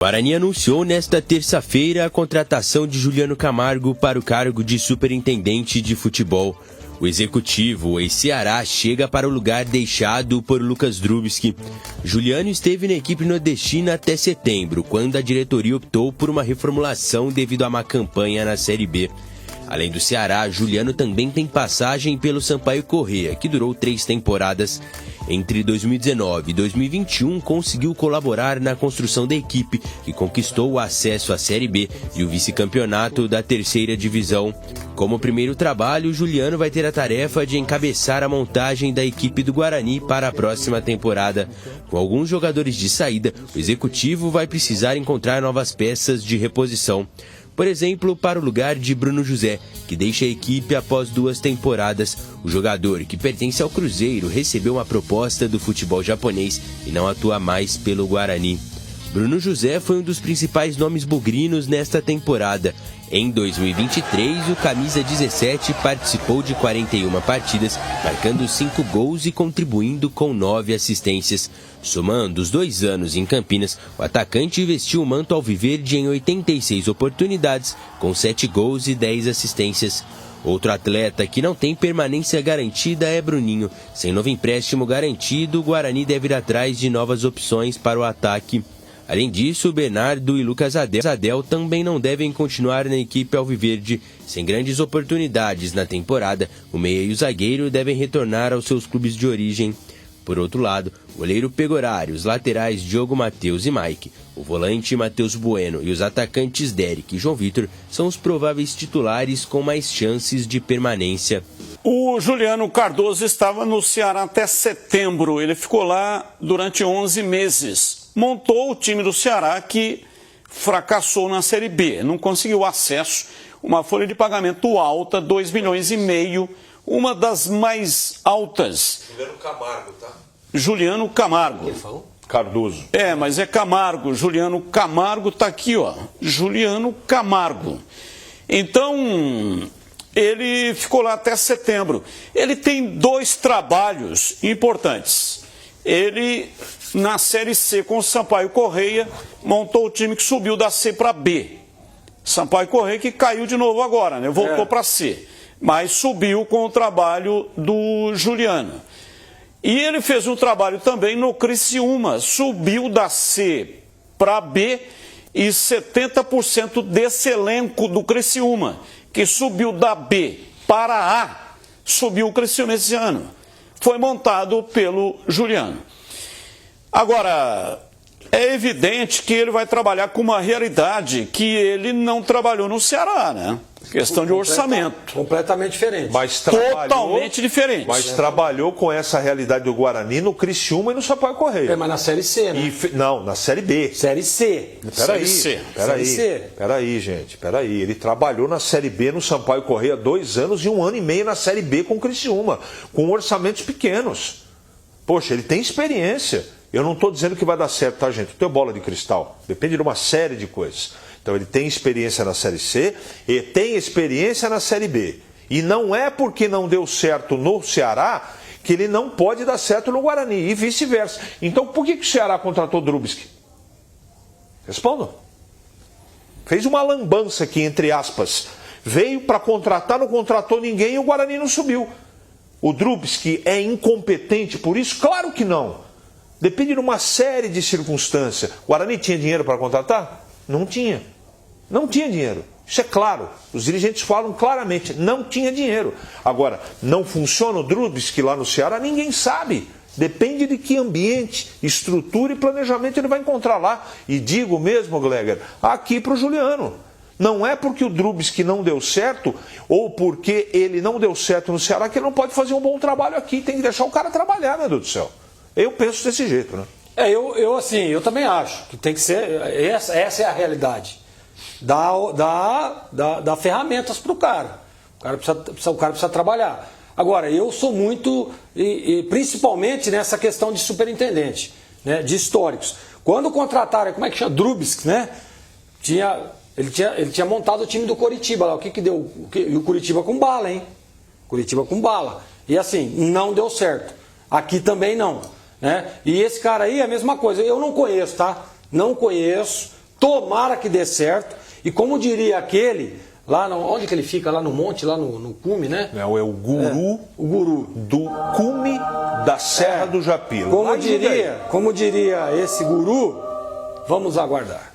O Guarani anunciou nesta terça-feira a contratação de Juliano Camargo para o cargo de superintendente de futebol. O executivo, o ex-Ceará, chega para o lugar deixado por Lucas Drubsky. Juliano esteve na equipe nordestina até setembro, quando a diretoria optou por uma reformulação devido à má campanha na Série B. Além do Ceará, Juliano também tem passagem pelo Sampaio Corrêa, que durou 3 temporadas. Entre 2019 e 2021, conseguiu colaborar na construção da equipe, que conquistou o acesso à Série B e o vice-campeonato da terceira divisão. Como primeiro trabalho, Juliano vai ter a tarefa de encabeçar a montagem da equipe do Guarani para a próxima temporada. Com alguns jogadores de saída, o executivo vai precisar encontrar novas peças de reposição. Por exemplo, para o lugar de Bruno José, que deixa a equipe após 2 temporadas. O jogador, que pertence ao Cruzeiro, recebeu uma proposta do futebol japonês e não atua mais pelo Guarani. Bruno José foi um dos principais nomes bugrinos nesta temporada. Em 2023, o camisa 17 participou de 41 partidas, marcando 5 gols e contribuindo com 9 assistências. Somando os 2 anos em Campinas, o atacante vestiu o manto alviverde em 86 oportunidades, com 7 gols e 10 assistências. Outro atleta que não tem permanência garantida é Bruninho. Sem novo empréstimo garantido, o Guarani deve ir atrás de novas opções para o ataque. Além disso, Bernardo e Lucas Adel também não devem continuar na equipe alviverde. Sem grandes oportunidades na temporada, o meia e o zagueiro devem retornar aos seus clubes de origem. Por outro lado, o goleiro Pegorari, os laterais Diogo Matheus e Mike, o volante Matheus Bueno e os atacantes Derek e João Vitor são os prováveis titulares com mais chances de permanência. O Juliano Cardoso estava no Ceará até setembro. Ele ficou lá durante 11 meses. Montou o time do Ceará, que fracassou na Série B. Não conseguiu acesso, uma folha de pagamento alta, 2,5 milhões, uma das mais altas. Juliano Camargo, tá? Juliano Camargo. Ele falou? Cardoso. É, mas é Camargo. Juliano Camargo tá aqui, ó. Juliano Camargo. Então, ele ficou lá até setembro. Ele tem 2 trabalhos importantes. Ele, na Série C com o Sampaio Corrêa, montou o time que subiu da C para B. Sampaio Corrêa que caiu de novo agora, né? Voltou para C. Mas subiu com o trabalho do Juliano. E ele fez um trabalho também no Criciúma. Subiu da C para B e 70% desse elenco do Criciúma, que subiu da B para A, subiu o Criciúma esse ano. Foi montado pelo Juliano. Agora, é evidente que ele vai trabalhar com uma realidade que ele não trabalhou no Ceará, né? Questão de orçamento. Completamente diferente. Mas totalmente diferente. Mas trabalhou com essa realidade do Guarani no Criciúma e no Sampaio Corrêa. Mas na Série C, né? Não, na Série B. Série C. Peraí, gente. Ele trabalhou na Série B no Sampaio Corrêa 2 anos e 1 ano e meio na Série B com o Criciúma, com orçamentos pequenos. Poxa, ele tem experiência. Eu não estou dizendo que vai dar certo, tá, gente? Eu tenho bola de cristal. Depende de uma série de coisas. Então ele tem experiência na Série C e tem experiência na Série B. E não é porque não deu certo no Ceará que ele não pode dar certo no Guarani e vice-versa. Então por que o Ceará contratou Drubsky? Respondam. Fez uma lambança aqui, entre aspas. Veio para contratar, não contratou ninguém e o Guarani não subiu. O Drubsky é incompetente por isso? Claro que não. Depende de uma série de circunstâncias. O Guarani tinha dinheiro para contratar? Não tinha. Não tinha dinheiro. Isso é claro. Os dirigentes falam claramente. Não tinha dinheiro. Agora, não funciona o Drubsky lá no Ceará? Ninguém sabe. Depende de que ambiente, estrutura e planejamento ele vai encontrar lá. E digo mesmo, Gleger, aqui para o Juliano. Não é porque o Drubsky não deu certo ou porque ele não deu certo no Ceará que ele não pode fazer um bom trabalho aqui. Tem que deixar o cara trabalhar, meu Deus do céu. Eu penso desse jeito, né? Eu também acho que tem que ser. Essa é a realidade. Dá ferramentas para o cara. O cara precisa trabalhar. Agora, eu sou muito. Principalmente nessa questão de superintendente, né, de históricos. Quando contrataram, como é que chama? Drubsky, né? Ele tinha montado o time do Coritiba lá. O que deu? E o Coritiba com bala, hein? Coritiba com bala. E assim, não deu certo. Aqui também não. Né? E esse cara aí é a mesma coisa. Eu não conheço, tá? Não conheço Tomara que dê certo. E como diria aquele, lá onde que ele fica? Lá no monte, lá no cume, né? É o guru, o guru do cume da Serra do Japiro. Como diria esse guru, vamos aguardar.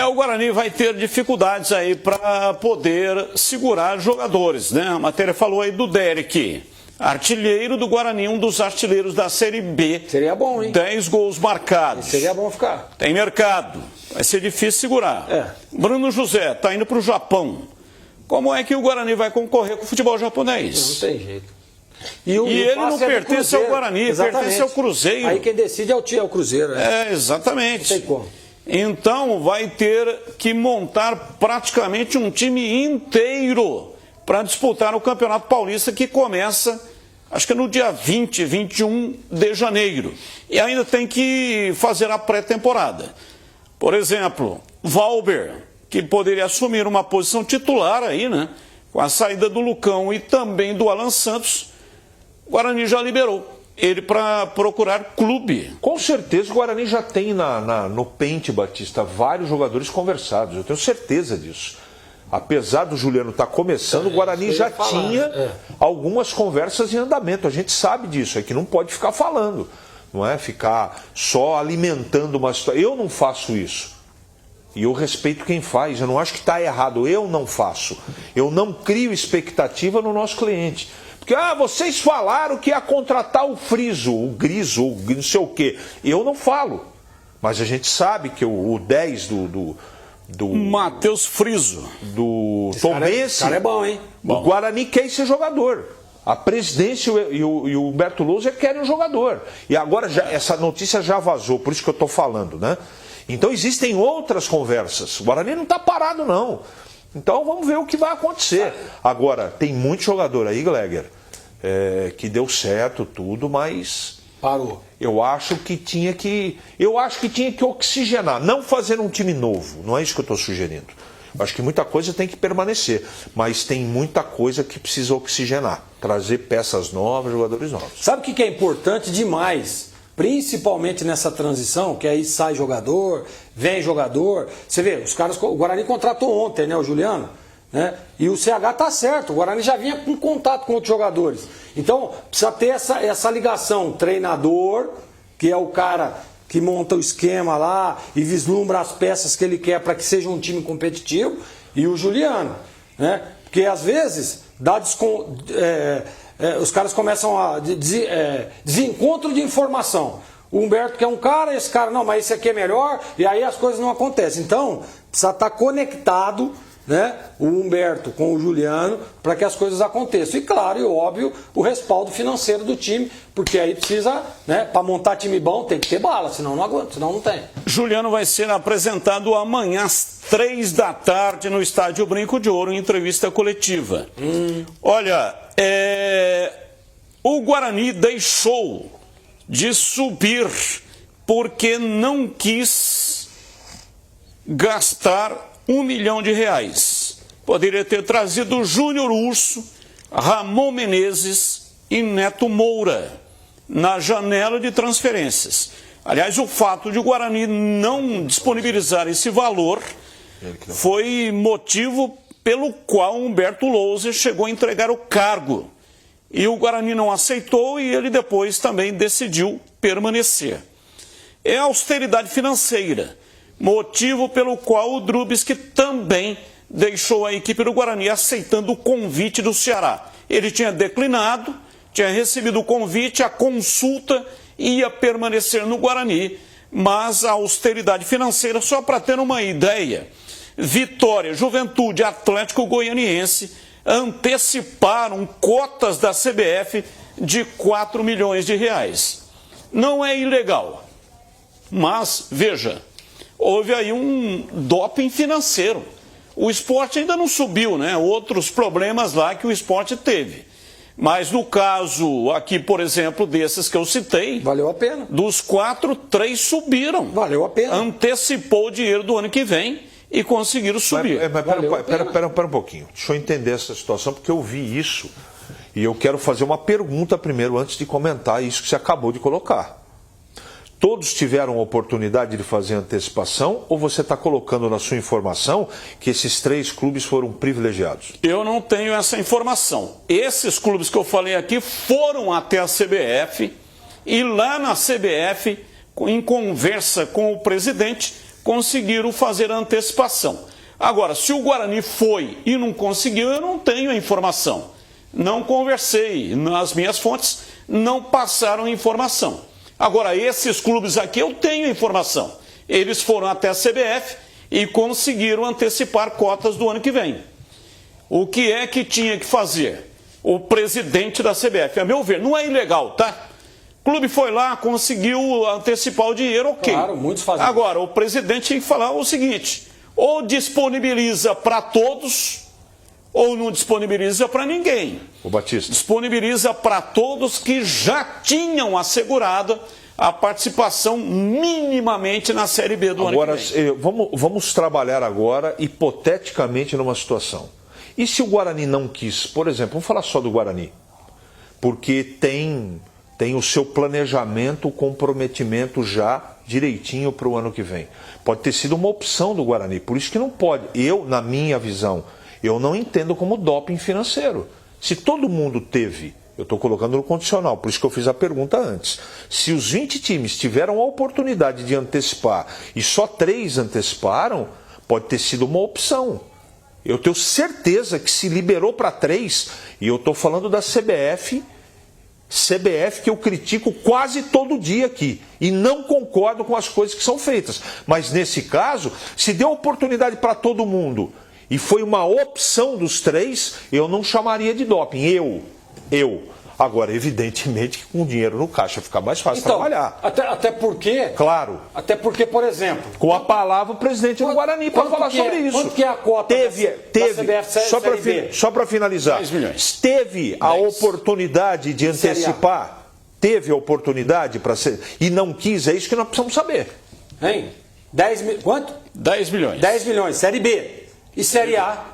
O Guarani vai ter dificuldades aí para poder segurar jogadores, né? A matéria falou aí do Derek, artilheiro do Guarani, um dos artilheiros da Série B. Seria bom, hein? 10 gols marcados. Seria bom ficar. Tem mercado. Vai ser difícil segurar. Bruno José está indo para o Japão. Como é que o Guarani vai concorrer com o futebol japonês? Não tem jeito. E ele não pertence ao Guarani, pertence ao Cruzeiro. Aí quem decide é o Cruzeiro. Exatamente. Não tem como. Então vai ter que montar praticamente um time inteiro para disputar o Campeonato Paulista, que começa, acho que no dia 20, 21 de janeiro. E ainda tem que fazer a pré-temporada. Por exemplo, Valber, que poderia assumir uma posição titular aí, né? Com a saída do Lucão e também do Alan Santos, o Guarani já liberou ele para procurar clube. Com certeza o Guarani já tem no Pente, Batista, vários jogadores conversados. Eu tenho certeza disso. Apesar do Juliano estar começando, o Guarani já tinha algumas conversas em andamento. A gente sabe disso, é que não pode ficar falando. Não é ficar só alimentando uma situação. Eu não faço isso. E eu respeito quem faz. Eu não acho que está errado. Eu não faço. Eu não crio expectativa no nosso cliente. Porque, vocês falaram que ia contratar o Friso, o Griso, o não sei o quê. Eu não falo. Mas a gente sabe que o 10 do Matheus Friso. Do Tombense. Esse cara é bom, hein? O Guarani quer ser jogador. A presidência e o Humberto Louser querem um jogador. E agora essa notícia já vazou, por isso que eu estou falando, né? Então existem outras conversas. O Guarani não está parado, não. Então vamos ver o que vai acontecer. Agora, tem muito jogador aí, Gleger, que deu certo tudo, mas parou. Eu acho que tinha que oxigenar, não fazer um time novo. Não é isso que eu estou sugerindo. Eu acho que muita coisa tem que permanecer, mas tem muita coisa que precisa oxigenar, trazer peças novas, jogadores novos. Sabe o que é importante demais? Principalmente nessa transição, que aí sai jogador, vem jogador. Você vê, o Guarani contratou ontem, né, o Juliano, né? E o CH tá certo, o Guarani já vinha com contato com outros jogadores. Então, precisa ter essa ligação, treinador, que é o cara que monta o esquema lá e vislumbra as peças que ele quer para que seja um time competitivo, e o Juliano, né? Porque às vezes dá os caras começam a desencontro de informação. O Humberto quer um cara, esse cara não, mas esse aqui é melhor, e aí as coisas não acontecem. Então, precisa estar conectado, né, o Humberto com o Juliano para que as coisas aconteçam. E claro, e óbvio, o respaldo financeiro do time, porque aí precisa, né, para montar time bom tem que ter bala, senão não aguenta, senão não tem. Juliano vai ser apresentado amanhã às 3 da tarde no Estádio Brinco de Ouro em entrevista coletiva. Olha, o Guarani deixou de subir porque não quis gastar R$1 milhão. Poderia ter trazido Júnior Urso, Ramon Menezes e Neto Moura na janela de transferências. Aliás, o fato de o Guarani não disponibilizar esse valor foi motivo pelo qual Humberto Louser chegou a entregar o cargo. E o Guarani não aceitou e ele depois também decidiu permanecer. É a austeridade financeira, motivo pelo qual o Drubsky também deixou a equipe do Guarani, aceitando o convite do Ceará. Ele tinha declinado, tinha recebido o convite, a consulta, ia permanecer no Guarani, mas a austeridade financeira, só para ter uma ideia, Vitória, Juventude, Atlético Goianiense anteciparam cotas da CBF de R$4 milhões. Não é ilegal, mas, veja, houve aí um doping financeiro. O Sport ainda não subiu, né? Outros problemas lá que o Sport teve. Mas no caso aqui, por exemplo, desses que eu citei, valeu a pena. Dos 4, 3 subiram. Valeu a pena. Antecipou o dinheiro do ano que vem e conseguiram subir. Mas pera um pouquinho. Deixa eu entender essa situação, porque eu vi isso e eu quero fazer uma pergunta primeiro, antes de comentar isso que você acabou de colocar. Todos tiveram a oportunidade de fazer antecipação ou você está colocando na sua informação que esses 3 clubes foram privilegiados? Eu não tenho essa informação. Esses clubes que eu falei aqui foram até a CBF e lá na CBF, em conversa com o presidente, conseguiram fazer a antecipação. Agora, se o Guarani foi e não conseguiu, eu não tenho a informação. Não conversei, as minhas fontes não passaram informação. Agora, esses clubes aqui eu tenho informação. Eles foram até a CBF e conseguiram antecipar cotas do ano que vem. O que é que tinha que fazer? O presidente da CBF, a meu ver, não é ilegal, tá? O clube foi lá, conseguiu antecipar o dinheiro, ok. Claro, muitos fazem. Agora, o presidente tinha que falar o seguinte, ou disponibiliza para todos, ou não disponibiliza para ninguém. O Batista. Disponibiliza para todos que já tinham assegurado a participação minimamente na Série B do ano que vem. Agora, vamos trabalhar agora hipoteticamente numa situação. E se o Guarani não quis, por exemplo, vamos falar só do Guarani, porque tem o seu planejamento, comprometimento já direitinho para o ano que vem. Pode ter sido uma opção do Guarani, por isso que não pode. Eu, na minha visão, eu não entendo como doping financeiro. Se todo mundo teve, eu estou colocando no condicional, por isso que eu fiz a pergunta antes. Se os 20 times tiveram a oportunidade de antecipar e só 3 anteciparam, pode ter sido uma opção. Eu tenho certeza que se liberou para 3, e eu estou falando da CBF que eu critico quase todo dia aqui e não concordo com as coisas que são feitas. Mas nesse caso, se deu oportunidade para todo mundo e foi uma opção dos 3, eu não chamaria de doping. Eu. Agora, evidentemente que com dinheiro no caixa fica mais fácil trabalhar. Até porque... Claro. Até porque, por exemplo... Com a palavra o presidente do Guarani para falar sobre isso. Quanto que é a cota da CBF só para finalizar. 10 milhões. Teve a oportunidade de antecipar? Teve a oportunidade para ser... E não quis, é isso que nós precisamos saber. Hein? Quanto? 10 milhões. 10 milhões. Série B. E Série A?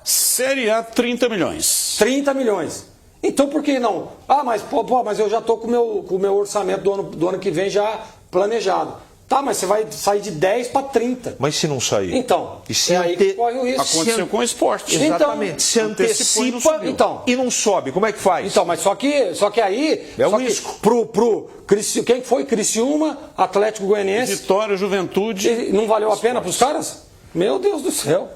Série A, 30 milhões. 30 milhões. Então por que não? Ah, mas eu já estou com o meu orçamento do ano que vem já planejado. Tá, mas você vai sair de 10 para 30. Mas se não sair? Então, é aí que corre o risco. Aconteceu com o esporte. Exatamente. Então, se antecipa e não sobe. Como é que faz? Então, mas só que aí... É um risco. Quem foi? Criciúma, Atlético Goianiense. Vitória, Juventude. Não valeu a pena para os caras? Meu Deus do céu.